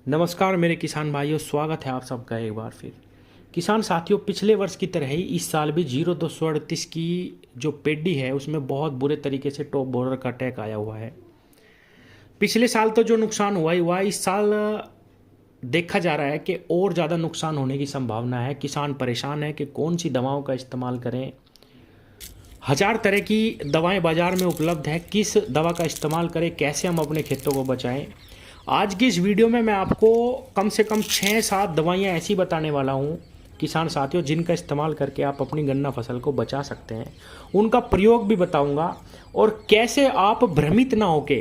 नमस्कार मेरे किसान भाइयों, स्वागत है आप सबका एक बार फिर। किसान साथियों, पिछले वर्ष की तरह ही इस साल भी 0238 की जो पेडी है उसमें बहुत बुरे तरीके से टॉप बोरर का अटैक आया हुआ है। पिछले साल तो जो नुकसान हुआ ही हुआ, इस साल देखा जा रहा है कि और ज़्यादा नुकसान होने की संभावना है। किसान परेशान है कि कौन सी दवाओं का इस्तेमाल करें। हजार तरह की दवाएं बाज़ार में उपलब्ध है, किस दवा का इस्तेमाल करें, कैसे हम अपने खेतों को बचाएं। आज की इस वीडियो में मैं आपको कम से कम 6-7 दवाइयाँ ऐसी बताने वाला हूँ किसान साथियों, जिनका इस्तेमाल करके आप अपनी गन्ना फसल को बचा सकते हैं। उनका प्रयोग भी बताऊँगा और कैसे आप भ्रमित ना होके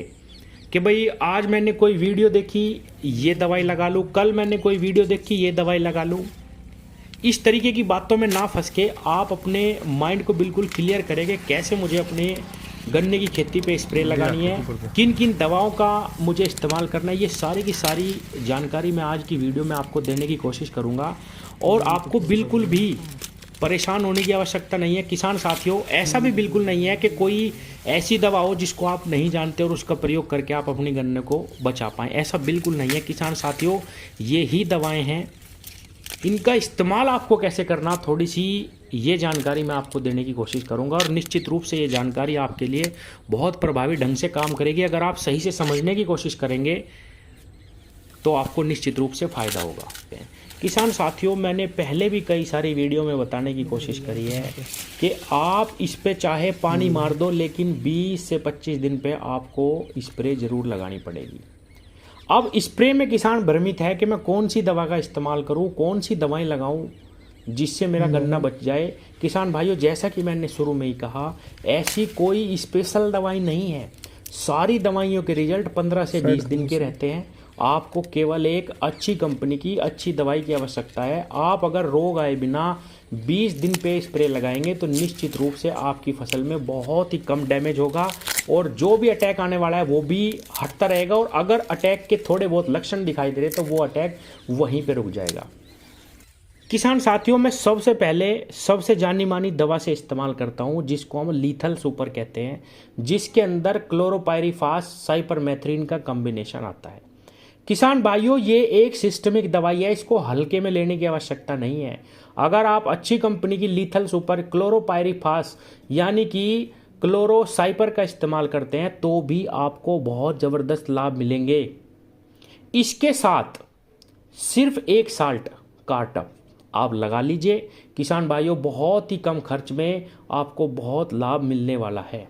कि भाई आज मैंने कोई वीडियो देखी ये दवाई लगा लूँ, कल मैंने कोई वीडियो देखी ये दवाई लगा लूँ। इस तरीके की बातों में ना फंस के आप अपने माइंड को बिल्कुल क्लियर करेंगे कैसे मुझे अपने गन्ने की खेती पे स्प्रे लगानी है, किन किन दवाओं का मुझे इस्तेमाल करना है। ये सारी की सारी जानकारी मैं आज की वीडियो में आपको देने की कोशिश करूंगा और आपको बिल्कुल भी परेशान होने की आवश्यकता नहीं है। किसान साथियों, ऐसा भी बिल्कुल नहीं है कि कोई ऐसी दवा हो जिसको आप नहीं जानते और उसका प्रयोग करके आप अपनी गन्ने को बचा पाएँ, ऐसा बिल्कुल नहीं है। किसान साथियों, ये ही दवाएँ हैं, इनका इस्तेमाल आपको कैसे करना, थोड़ी सी ये जानकारी मैं आपको देने की कोशिश करूंगा और निश्चित रूप से ये जानकारी आपके लिए बहुत प्रभावी ढंग से काम करेगी। अगर आप सही से समझने की कोशिश करेंगे तो आपको निश्चित रूप से फ़ायदा होगा। किसान साथियों, मैंने पहले भी कई सारी वीडियो में बताने की कोशिश करी है कि आप इस पे चाहे पानी मार दो, लेकिन 20 से 25 दिन पे आपको स्प्रे ज़रूर लगानी पड़ेगी। अब स्प्रे में किसान भ्रमित है कि मैं कौन सी दवा का इस्तेमाल करूं, कौन सी दवाएं लगाऊं जिससे मेरा गन्ना बच जाए। किसान भाइयों, जैसा कि मैंने शुरू में ही कहा, ऐसी कोई स्पेशल दवाई नहीं है। सारी दवाइयों के रिजल्ट 15 से 20 दिन के रहते हैं। आपको केवल एक अच्छी कंपनी की अच्छी दवाई की आवश्यकता है। आप अगर रोग आए बिना 20 दिन पे स्प्रे लगाएंगे तो निश्चित रूप से आपकी फसल में बहुत ही कम डैमेज होगा और जो भी अटैक आने वाला है वो भी हटता रहेगा। और अगर अटैक के थोड़े बहुत लक्षण दिखाई दे रहे तो वो अटैक वहीं पे रुक जाएगा। किसान साथियों, मैं सबसे पहले सबसे जानी मानी दवा से इस्तेमाल करता हूं जिसको हम लीथल सुपर कहते हैं, जिसके अंदर क्लोरोपायरीफास साइपरमेथ्रिन का कॉम्बिनेशन आता है। किसान भाइयों, ये एक सिस्टमिक दवाई है, इसको हल्के में लेने की आवश्यकता नहीं है। अगर आप अच्छी कंपनी की लीथल सुपर क्लोरोपायरीफास यानी कि क्लोरोसाइपर का इस्तेमाल करते हैं तो भी आपको बहुत ज़बरदस्त लाभ मिलेंगे। इसके साथ सिर्फ एक साल्ट कार्टअप आप लगा लीजिए किसान भाइयों, बहुत ही कम खर्च में आपको बहुत लाभ मिलने वाला है।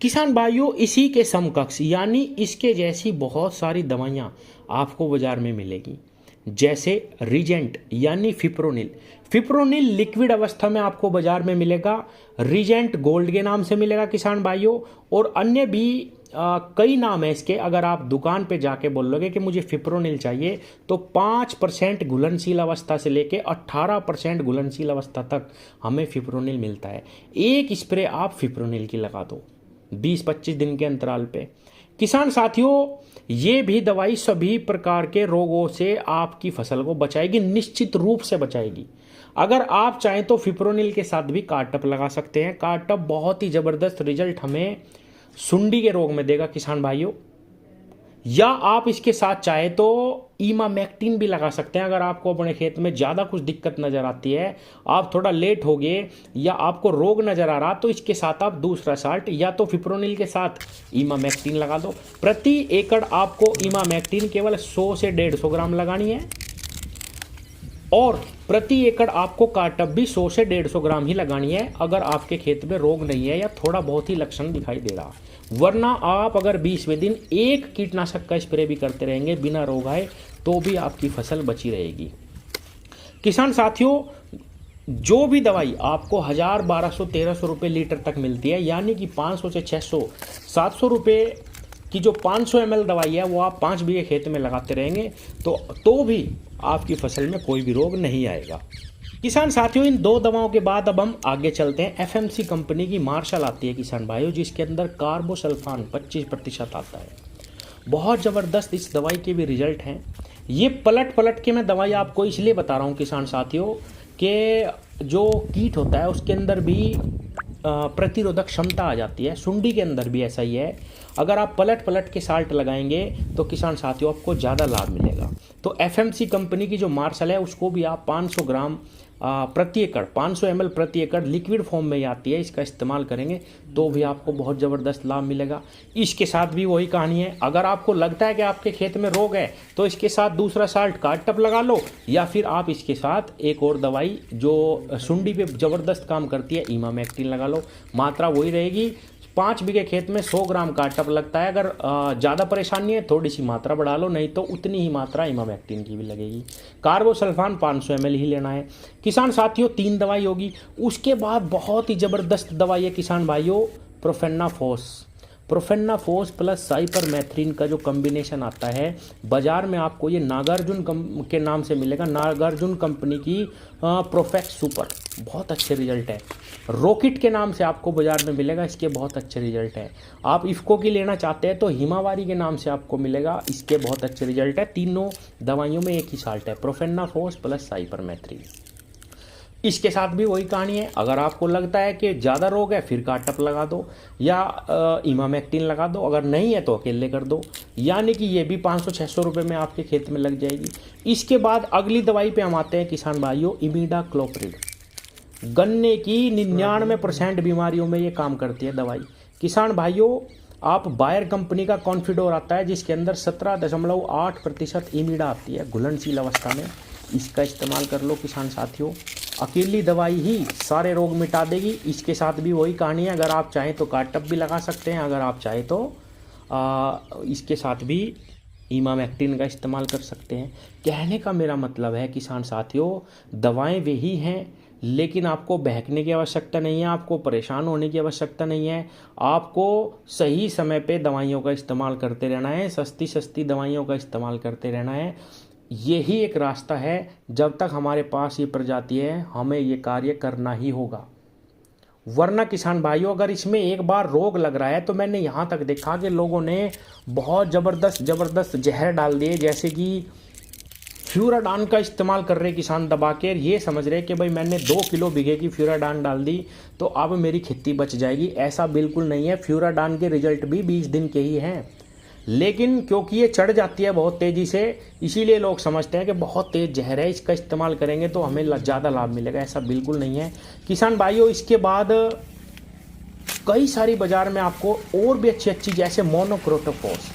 किसान भाइयों, इसी के समकक्ष यानी इसके जैसी बहुत सारी दवाइयाँ आपको बाजार में मिलेगी, जैसे रीजेंट यानी फिप्रोनिल। फिप्रोनिल लिक्विड अवस्था में आपको बाजार में मिलेगा, रीजेंट गोल्ड के नाम से मिलेगा किसान भाइयों, और अन्य भी कई नाम है इसके। अगर आप दुकान पे जाके बोलोगे कि मुझे फिप्रोनिल चाहिए तो 5% घुलनशील अवस्था से लेके 18% घुलनशील अवस्था तक हमें फिप्रोनिल मिलता है। एक स्प्रे आप फिप्रोनिल की लगा दो 20-25 दिन के अंतराल पे। किसान साथियों, ये भी दवाई सभी प्रकार के रोगों से आपकी फसल को बचाएगी, निश्चित रूप से बचाएगी। अगर आप चाहें तो फिप्रोनिल के साथ भी कार्टअप लगा सकते हैं। कार्टअप बहुत ही ज़बरदस्त रिजल्ट हमें सुंडी के रोग में देगा किसान भाइयों। या आप इसके साथ चाहे तो इमामेक्टिन भी लगा सकते हैं। अगर आपको अपने खेत में ज़्यादा कुछ दिक्कत नज़र आती है, आप थोड़ा लेट हो गए या आपको रोग नज़र आ रहा, तो इसके साथ आप दूसरा साल्ट या तो फिप्रोनिल के साथ इमामेक्टिन लगा दो। प्रति एकड़ आपको इमामेक्टिन केवल 100 से 150 ग्राम लगानी है और प्रति एकड़ आपको कार्टअप भी 100 से 150 ग्राम ही लगानी है अगर आपके खेत में रोग नहीं है या थोड़ा बहुत ही लक्षण दिखाई दे रहा। वरना आप अगर 20वें दिन एक कीटनाशक का स्प्रे भी करते रहेंगे बिना रोग आए तो भी आपकी फसल बची रहेगी। किसान साथियों, जो भी दवाई आपको 1000, 1200, 1300 रुपये लीटर तक मिलती है, यानी कि 500 से 600, 700 रुपये की जो 500 ml दवाई है वो आप 5 बीघे खेत में लगाते रहेंगे तो भी आपकी फसल में कोई भी रोग नहीं आएगा। किसान साथियों, इन दो दवाओं के बाद अब हम आगे चलते हैं। एफएमसी कंपनी की मार्शल आती है किसान भाइयों, जिसके अंदर कार्बोसल्फान 25% आता है। बहुत ज़बरदस्त इस दवाई के भी रिजल्ट हैं। ये पलट पलट के मैं दवाई आपको इसलिए बता रहा हूँ किसान साथियों कि जो कीट होता है उसके अंदर भी प्रतिरोधक क्षमता आ जाती है। सुंडी के अंदर भी ऐसा ही है। अगर आप पलट पलट के साल्ट लगाएंगे तो किसान साथियों आपको ज़्यादा लाभ मिलेगा। तो एफएमसी कंपनी की जो मार्शल है उसको भी आप 500 ग्राम प्रति एकड़, 500 ml प्रति एकड़ लिक्विड फॉर्म में ही आती है, इसका इस्तेमाल करेंगे तो भी आपको बहुत ज़बरदस्त लाभ मिलेगा। इसके साथ भी वही कहानी है, अगर आपको लगता है कि आपके खेत में रोग है तो इसके साथ दूसरा साल्ट कार्टप लगा लो, या फिर आप इसके साथ एक और दवाई जो सुंडी पे ज़बरदस्त काम करती है इमामेक्टिन लगा लो। मात्रा वही रहेगी, 5 बीघे खेत में 100 ग्राम कार्टप लगता है। अगर ज़्यादा परेशानी है थोड़ी सी मात्रा बढ़ा लो, नहीं तो उतनी ही मात्रा इमामेक्टिन की भी लगेगी। कार्बोसल्फान 500 ml ही लेना है। किसान साथियों 3 दवाई होगी। उसके बाद बहुत ही ज़बरदस्त दवाई है किसान भाइयों, प्रोफेनाफॉस। प्रोफेनाफॉस प्लस साइपरमेथ्रिन का जो कॉम्बिनेशन आता है बाजार में आपको ये नागार्जुन के नाम से मिलेगा, नागार्जुन कंपनी की प्रोफेक्स सुपर, बहुत अच्छे रिजल्ट है। रॉकेट के नाम से आपको बाजार में मिलेगा, इसके बहुत अच्छे रिजल्ट है। आप इफ्को की लेना चाहते हैं तो हिमावारी के नाम से आपको मिलेगा, इसके बहुत अच्छे रिजल्ट है। तीनों दवाइयों में एक ही साल्ट है, प्रोफेनाफॉस प्लस साइपरमेथ्रिन। इसके साथ भी वही कहानी है, अगर आपको लगता है कि ज़्यादा रोग है फिर कार्टप लगा दो या इमामेक्टिन लगा दो, अगर नहीं है तो अकेले कर दो, यानी कि ये भी 500-600 रुपये में आपके खेत में लग जाएगी। इसके बाद अगली दवाई पे हम आते हैं किसान भाइयों, इमिडाक्लोप्रिड। गन्ने की 99% बीमारियों में ये काम करती है दवाई। किसान भाइयों आप बायर कंपनी का कॉन्फिडोर आता है जिसके अंदर 17.8% इमिडा आती है घुलनशील अवस्था में, इसका इस्तेमाल कर लो किसान साथियों। अकेली दवाई ही सारे रोग मिटा देगी। इसके साथ भी वही कहानी है, अगर आप चाहें तो कार्टप भी लगा सकते हैं, अगर आप चाहें तो इसके साथ भी इमामेक्टिन का इस्तेमाल कर सकते हैं। कहने का मेरा मतलब है किसान साथियों, दवाएं वही हैं, लेकिन आपको बहकने की आवश्यकता नहीं है, आपको परेशान होने की आवश्यकता नहीं है। आपको सही समय पे दवाइयों का इस्तेमाल करते रहना है, सस्ती सस्ती दवाइयों का इस्तेमाल करते रहना है। यही एक रास्ता है, जब तक हमारे पास ये प्रजाति है हमें ये कार्य करना ही होगा। वरना किसान भाइयों अगर इसमें एक बार रोग लग रहा है तो मैंने यहाँ तक देखा कि लोगों ने बहुत ज़बरदस्त जहर डाल दिए, जैसे कि फ्यूराडान का इस्तेमाल कर रहे किसान दबा के, ये समझ रहे कि भाई मैंने 2 किलो बीघे की फ्यूराडान डाल दी तो अब मेरी खेती बच जाएगी। ऐसा बिल्कुल नहीं है, फ्यूराडान के रिजल्ट भी 20 दिन के ही हैं, लेकिन क्योंकि ये चढ़ जाती है बहुत तेज़ी से, इसीलिए लोग समझते हैं कि बहुत तेज़ जहर है, इसका इस्तेमाल करेंगे तो हमें ज़्यादा लाभ मिलेगा। ऐसा बिल्कुल नहीं है किसान भाइयों। इसके बाद कई सारी बाजार में आपको और भी अच्छी जैसे मोनोक्रोटोफॉस,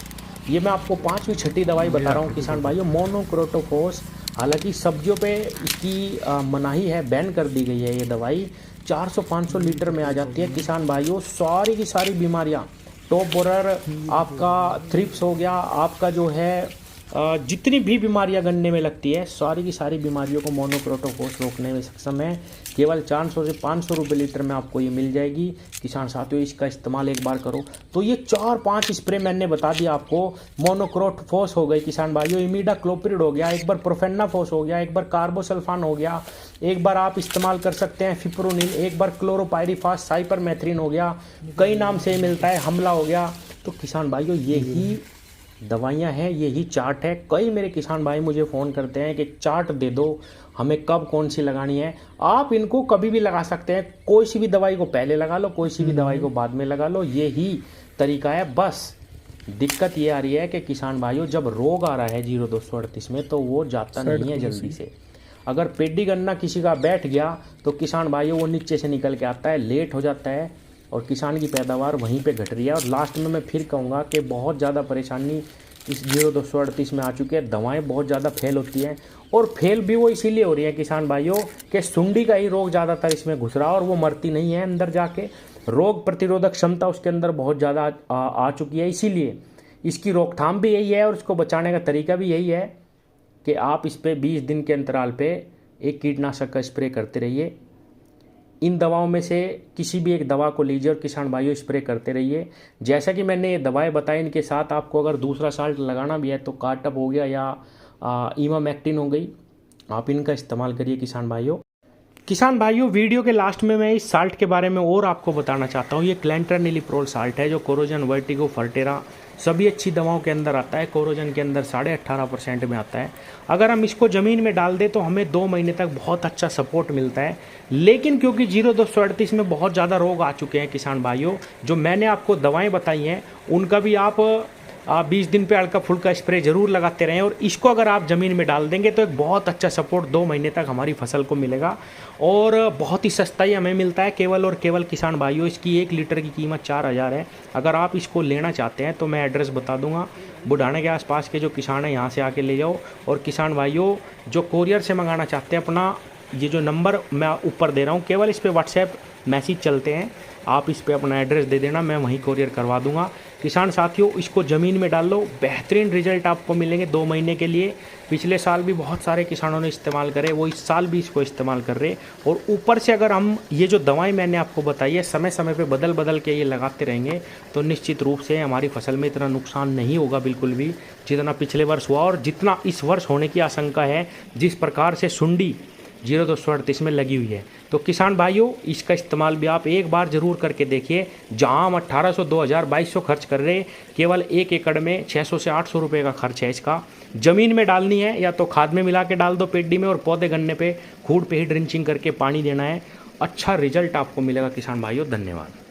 ये मैं आपको 5वीं 6ठी दवाई बता रहा हूँ किसान भाइयों, मोनोक्रोटोफॉस। हालांकि सब्जियों पे इसकी मनाही है, बैन कर दी गई है ये दवाई। 400-500 लीटर में आ जाती है किसान भाइयों। सारी की सारी बीमारियाँ, टॉप बोरर, आपका थ्रिप्स हो गया, आपका जो है जितनी भी बीमारियां गन्ने में लगती है, सारी की सारी बीमारियों को मोनोक्रोटोफॉस रोकने में सक्षम है। केवल 400 से 500 रुपये लीटर में आपको ये मिल जाएगी। किसान साथियों इसका इस्तेमाल एक बार करो। तो ये 4-5 स्प्रे मैंने बता दिया आपको। मोनोक्रोटोफॉस हो गई किसान भाइयों, इमिडाक्लोप्रिड हो गया, एक बार प्रोफेनाफॉस हो गया, एक बार कार्बोसल्फान हो गया, एक बार आप इस्तेमाल कर सकते हैं फिप्रोनिल, एक बार क्लोरोपायरीफास, साइपरमेथ्रिन हो गया, कई नाम से मिलता है, हमला हो गया। तो किसान भाइयों यही दवाइयाँ हैं, यही चार्ट है। कई मेरे किसान भाई मुझे फ़ोन करते हैं कि चार्ट दे दो हमें, कब कौन सी लगानी है। आप इनको कभी भी लगा सकते हैं, कोई सी भी दवाई को पहले लगा लो, कोई सी भी दवाई को बाद में लगा लो, यही तरीका है। बस दिक्कत ये आ रही है कि किसान भाइयों जब रोग आ रहा है 0238 में तो वो जाता नहीं है जल्दी से। अगर पेडी गन्ना किसी का बैठ गया तो किसान भाइयों वो नीचे से निकल के आता है, लेट हो जाता है और किसान की पैदावार वहीं पे घट रही है। और लास्ट में मैं फिर कहूँगा कि बहुत ज़्यादा परेशानी इस 0238 में आ चुकी है। दवाएं बहुत ज़्यादा फेल होती हैं, और फेल भी वो इसीलिए हो रही है किसान भाइयों कि सुंडी का ही रोग ज़्यादातर इसमें घुस रहा है और वो मरती नहीं है अंदर जाके। रोग प्रतिरोधक क्षमता उसके अंदर बहुत ज़्यादा आ चुकी है, इसीलिए इसकी रोकथाम भी यही है और इसको बचाने का तरीका भी यही है कि आप इस पर 20 दिन के अंतराल पे एक कीटनाशक का स्प्रे करते रहिए। इन दवाओं में से किसी भी एक दवा को लीजिए और किसान भाइयों स्प्रे करते रहिए। जैसा कि मैंने ये दवाएं बताई, इनके साथ आपको अगर दूसरा साल्ट लगाना भी है तो कार्टप हो गया या इमामेक्टिन हो गई, आप इनका इस्तेमाल करिए किसान भाइयों। किसान भाइयों वीडियो के लास्ट में मैं इस साल्ट के बारे में और आपको बताना चाहता हूँ। ये क्लेंट्रानिलिप्रोल साल्ट है जो कोरोजन, वर्टिगो, फर्टेरा सभी अच्छी दवाओं के अंदर आता है। कोरोजन के अंदर 18.5% में आता है। अगर हम इसको ज़मीन में डाल दें तो हमें 2 महीने तक बहुत अच्छा सपोर्ट मिलता है। लेकिन क्योंकि 0238 में बहुत ज़्यादा रोग आ चुके हैं किसान भाइयों, जो मैंने आपको दवाएं बताई हैं उनका भी आप 20 दिन पे हल्का फुल्का स्प्रे जरूर लगाते रहें। और इसको अगर आप ज़मीन में डाल देंगे तो एक बहुत अच्छा सपोर्ट 2 महीने तक हमारी फसल को मिलेगा। और बहुत ही सस्ता ही हमें मिलता है केवल और केवल किसान भाइयों। इसकी 1 लीटर की कीमत 4000 है। अगर आप इसको लेना चाहते हैं तो मैं एड्रेस बता दूंगा, बुढ़ाने के आसपास के जो किसान हैं यहाँ से आके ले जाओ। और किसान भाइयों जो कोरियर से मंगाना चाहते हैं, अपना ये जो नंबर मैं ऊपर दे रहा हूँ, केवल इस पर व्हाट्सएप मैसेज चलते हैं, आप इस पे अपना एड्रेस दे देना, मैं वहीं कोरियर करवा दूंगा। किसान साथियों इसको ज़मीन में डाल लो, बेहतरीन रिजल्ट आपको मिलेंगे 2 महीने के लिए। पिछले साल भी बहुत सारे किसानों ने इस्तेमाल करे, वो इस साल भी इसको इस्तेमाल कर रहे। और ऊपर से अगर हम ये जो दवाएं मैंने आपको बताई है समय समय पे बदल बदल के ये लगाते रहेंगे तो निश्चित रूप से हमारी फसल में इतना नुकसान नहीं होगा बिल्कुल भी, जितना पिछले वर्ष हुआ और जितना इस वर्ष होने की आशंका है, जिस प्रकार से सुंडी 0238 में लगी हुई है। तो किसान भाइयों इसका इस्तेमाल भी आप एक बार ज़रूर करके देखिए। जहां हम 1800, 2000, 2200 खर्च कर रहे हैं, केवल 1 एकड़ में 600 से 800 रुपये का खर्च है इसका। ज़मीन में डालनी है या तो खाद में मिला के डाल दो पेडी में, और पौधे गन्ने पे खूड पे ही ड्रिंचिंग करके पानी देना है। अच्छा रिजल्ट आपको मिलेगा किसान भाइयों। धन्यवाद।